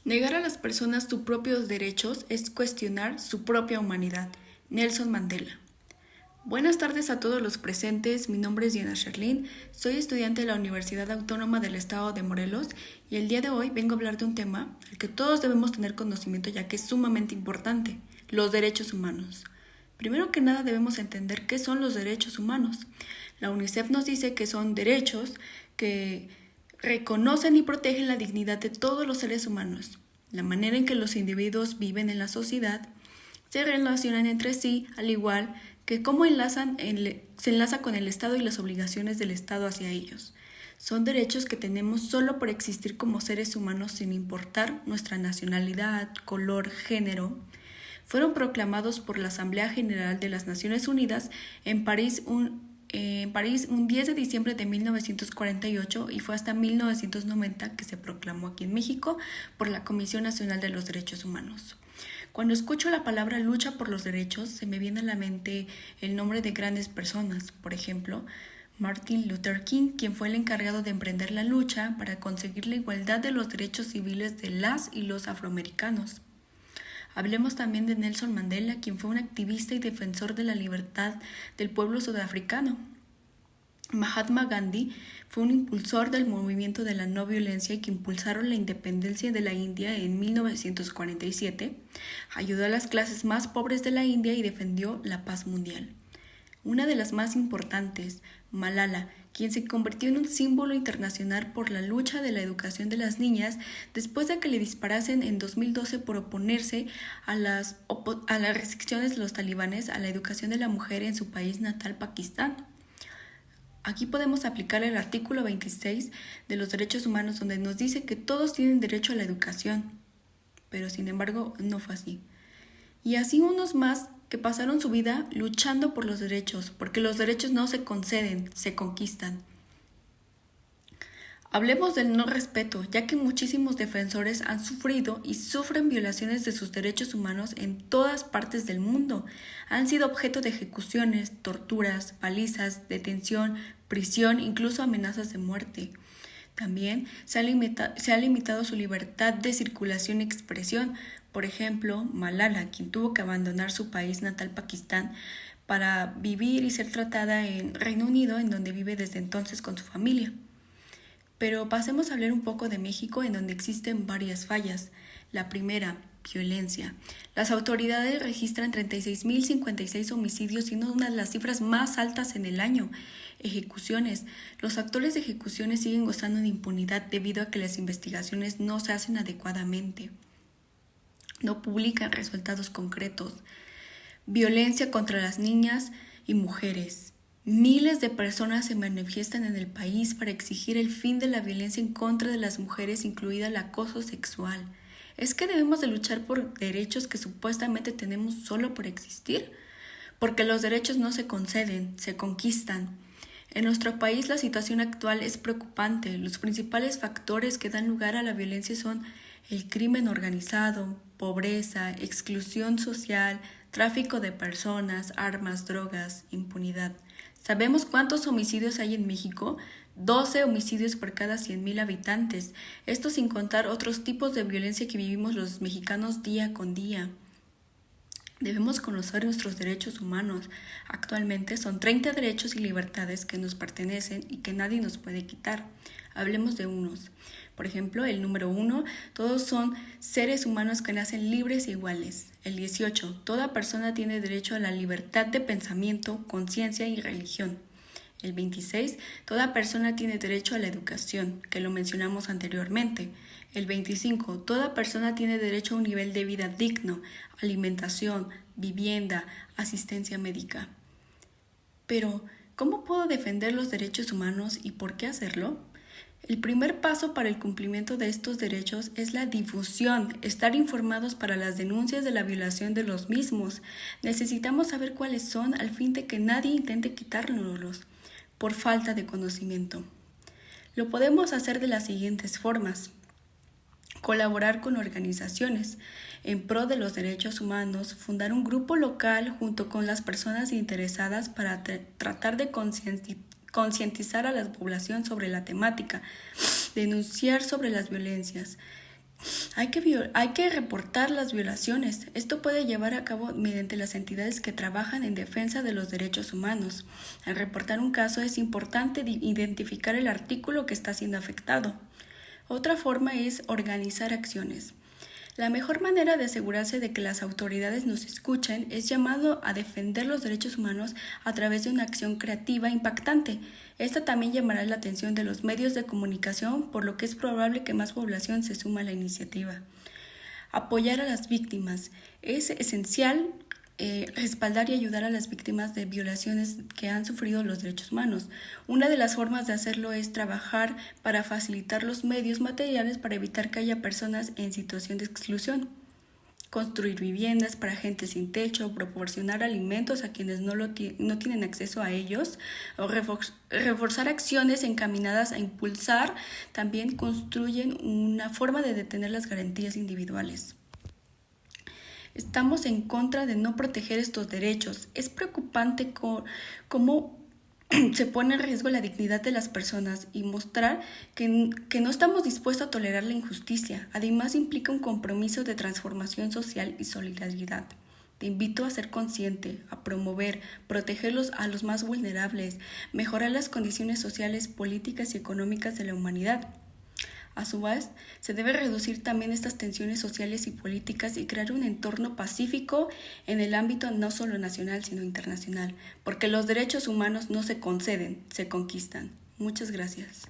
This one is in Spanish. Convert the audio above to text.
Negar a las personas sus propios derechos es cuestionar su propia humanidad. Nelson Mandela. Buenas tardes a todos los presentes, mi nombre es Diana Sherlyn, soy estudiante de la Universidad Autónoma del Estado de Morelos y el día de hoy vengo a hablar de un tema al que todos debemos tener conocimiento ya que es sumamente importante, los derechos humanos. Primero que nada debemos entender qué son los derechos humanos. La UNICEF nos dice que son derechos que reconocen y protegen la dignidad de todos los seres humanos, la manera en que los individuos viven en la sociedad, se relacionan entre sí, al igual que cómo se enlaza con el Estado y las obligaciones del Estado hacia ellos. Son derechos que tenemos solo por existir como seres humanos sin importar nuestra nacionalidad, color, género. Fueron proclamados por la Asamblea General de las Naciones Unidas en París un 10 de diciembre de 1948 y fue hasta 1990 que se proclamó aquí en México por la Comisión Nacional de los Derechos Humanos. Cuando escucho la palabra lucha por los derechos, se me viene a la mente el nombre de grandes personas, por ejemplo, Martin Luther King, quien fue el encargado de emprender la lucha para conseguir la igualdad de los derechos civiles de las y los afroamericanos. Hablemos también de Nelson Mandela, quien fue un activista y defensor de la libertad del pueblo sudafricano. Mahatma Gandhi fue un impulsor del movimiento de la no violencia y que impulsaron la independencia de la India en 1947, ayudó a las clases más pobres de la India y defendió la paz mundial. Una de las más importantes, Malala, quien se convirtió en un símbolo internacional por la lucha de la educación de las niñas después de que le disparasen en 2012 por oponerse a las restricciones de los talibanes a la educación de la mujer en su país natal, Pakistán. Aquí podemos aplicar el artículo 26 de los derechos humanos donde nos dice que todos tienen derecho a la educación, pero sin embargo no fue así. Y así unos más que pasaron su vida luchando por los derechos, porque los derechos no se conceden, se conquistan. Hablemos del no respeto, ya que muchísimos defensores han sufrido y sufren violaciones de sus derechos humanos en todas partes del mundo. Han sido objeto de ejecuciones, torturas, palizas, detención, prisión, incluso amenazas de muerte. También se ha limitado su libertad de circulación y expresión. Por ejemplo, Malala, quien tuvo que abandonar su país natal, Pakistán, para vivir y ser tratada en Reino Unido, en donde vive desde entonces con su familia. Pero pasemos a hablar un poco de México, en donde existen varias fallas. La primera, violencia. Las autoridades registran 36.056 homicidios, siendo una de las cifras más altas en el año. Ejecuciones. Los actores de ejecuciones siguen gozando de impunidad debido a que las investigaciones no se hacen adecuadamente. No publican resultados concretos. Violencia contra las niñas y mujeres. Miles de personas se manifiestan en el país para exigir el fin de la violencia en contra de las mujeres, incluida el acoso sexual. ¿Es que debemos de luchar por derechos que supuestamente tenemos solo por existir? Porque los derechos no se conceden, se conquistan. En nuestro país la situación actual es preocupante. Los principales factores que dan lugar a la violencia son el crimen organizado, pobreza, exclusión social, tráfico de personas, armas, drogas, impunidad. ¿Sabemos cuántos homicidios hay en México? 12 homicidios por cada 100,000 habitantes. Esto sin contar otros tipos de violencia que vivimos los mexicanos día con día. Debemos conocer nuestros derechos humanos. Actualmente son 30 derechos y libertades que nos pertenecen y que nadie nos puede quitar. Hablemos de unos. Por ejemplo, el número 1, todos son seres humanos que nacen libres e iguales. El 18, toda persona tiene derecho a la libertad de pensamiento, conciencia y religión. El 26, toda persona tiene derecho a la educación, que lo mencionamos anteriormente. El 25, toda persona tiene derecho a un nivel de vida digno, alimentación, vivienda, asistencia médica. Pero, ¿cómo puedo defender los derechos humanos y por qué hacerlo? El primer paso para el cumplimiento de estos derechos es la difusión, estar informados para las denuncias de la violación de los mismos. Necesitamos saber cuáles son al fin de que nadie intente quitárnoslos por falta de conocimiento. Lo podemos hacer de las siguientes formas. Colaborar con organizaciones en pro de los derechos humanos, fundar un grupo local junto con las personas interesadas para tratar de concientizar a la población sobre la temática, denunciar sobre las violencias, Hay que reportar las violaciones. Esto puede llevar a cabo mediante las entidades que trabajan en defensa de los derechos humanos. Al reportar un caso es importante identificar el artículo que está siendo afectado. Otra forma es organizar acciones. La mejor manera de asegurarse de que las autoridades nos escuchen es llamado a defender los derechos humanos a través de una acción creativa impactante. Esta también llamará la atención de los medios de comunicación, por lo que es probable que más población se suma a la iniciativa. Apoyar a las víctimas. Es esencial respaldar y ayudar a las víctimas de violaciones que han sufrido los derechos humanos. Una de las formas de hacerlo es trabajar para facilitar los medios materiales para evitar que haya personas en situación de exclusión. Construir viviendas para gente sin techo, proporcionar alimentos a quienes no tienen acceso a ellos, o reforzar acciones encaminadas a impulsar, también construyen una forma de detener las garantías individuales. Estamos en contra de no proteger estos derechos. Es preocupante cómo se pone en riesgo la dignidad de las personas y mostrar que no estamos dispuestos a tolerar la injusticia. Además, implica un compromiso de transformación social y solidaridad. Te invito a ser consciente, a promover, protegerlos a los más vulnerables, mejorar las condiciones sociales, políticas y económicas de la humanidad. A su vez, se debe reducir también estas tensiones sociales y políticas y crear un entorno pacífico en el ámbito no solo nacional, sino internacional, porque los derechos humanos no se conceden, se conquistan. Muchas gracias.